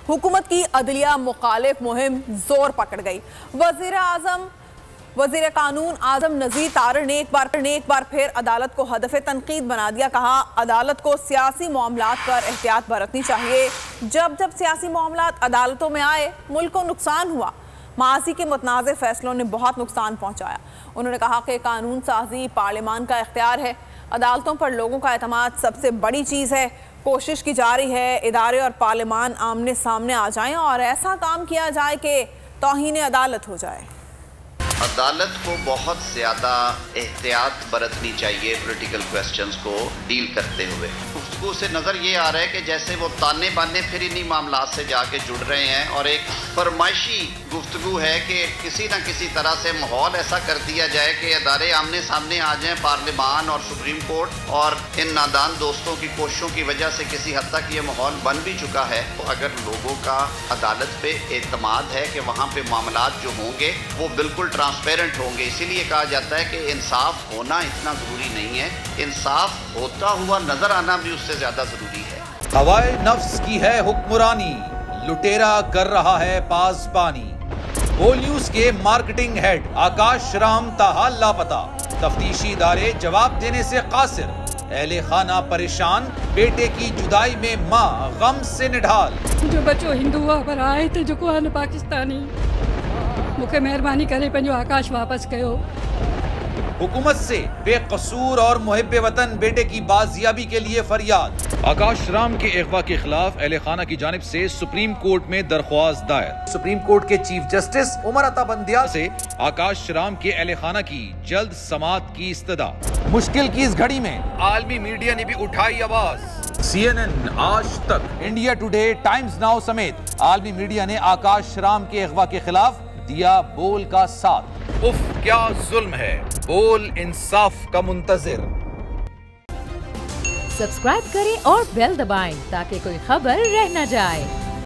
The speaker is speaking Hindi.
हुकूमत की अदलिया मुखालिफ मुहिम जोर पकड़ गई। वज़ीर कानून आज़म नज़ीर तारड़ ने एक बार फिर अदालत को हदफ़े तनकीद बना दिया। कहा, अदालत को सियासी मामलात पर एहतियात बरतनी चाहिए। जब सियासी मामलात अदालतों में आए, मुल्क को नुकसान हुआ। माजी के मुतनाज़ फैसलों ने बहुत नुकसान पहुँचाया। उन्होंने कहा कि कानून साजी पार्लियामान का इख्तियार है। अदालतों पर लोगों का एतमाद सबसे बड़ी चीज़ है। कोशिश की जा रही है इदारे और पार्लियामान आमने सामने आ जाएं और ऐसा काम किया जाए कि तौहीन अदालत हो जाए। अदालत को बहुत ज़्यादा एहतियात बरतनी चाहिए पॉलिटिकल क्वेश्चंस को डील करते हुए। गुफ्तगू से नज़र ये आ रहा है कि जैसे वो ताने बाने फिर इन्हीं मामलात से जाके जुड़ रहे हैं और एक फरमाइशी गुफ्तगू है कि किसी न किसी तरह से माहौल ऐसा कर दिया जाए कि अदारे आमने सामने आ जाएं, पार्लियामान और सुप्रीम कोर्ट। और इन नादान दोस्तों की कोशिशों की वजह से किसी हद तक ये माहौल बन भी चुका है। तो अगर लोगों का अदालत पे एतमाद है कि वहाँ पे मामलात जो होंगे वो बिल्कुल ट्रांसपेरेंट होंगे, इसीलिए कहा जाता है कि इंसाफ होना इतना ज़रूरी नहीं है, इंसाफ होता हुआ नजर आना भी उससे ज़्यादा ज़रूरी है। हवाए नफ्स की है हुक्मरानी, लुटेरा कर रहा है पासबानी। होल न्यूज के मार्केटिंग हेड आकाश राम ताहा लापता, तफ्तीशी इदारे जवाब देने से कासिर। अहले खाना परेशान, बेटे की जुदाई में माँ गम से निढाल। जो बच्चो हिंदू पर आए थे, जो कोन पाकिस्तानी, मुझे मेहरबानी करे पंहिंजो आकाश वापस कयो। हुकूमत से बेकसूर और मुहिब्बे वतन बेटे की बाजियाबी के लिए फरियाद। आकाश राम के अगवा के खिलाफ अहले खाना की जानिब से सुप्रीम कोर्ट में दरख्वास्त दायर। सुप्रीम कोर्ट के चीफ जस्टिस उमर अता बंदियाल से आकाश राम के अहले खाना की जल्द समाअत की इस्तदा। मुश्किल की इस घड़ी में आलमी मीडिया ने भी उठाई आवाज। CNN, आज तक, इंडिया टुडे, टाइम्स नाउ समेत आलमी मीडिया ने आकाश राम के अगवा के खिलाफ दिया बोल का साथ। उफ क्या जुल्म है, बोल इंसाफ का मुंतजिर। सब्सक्राइब करें और बेल दबाएं ताकि कोई खबर रह न जाए।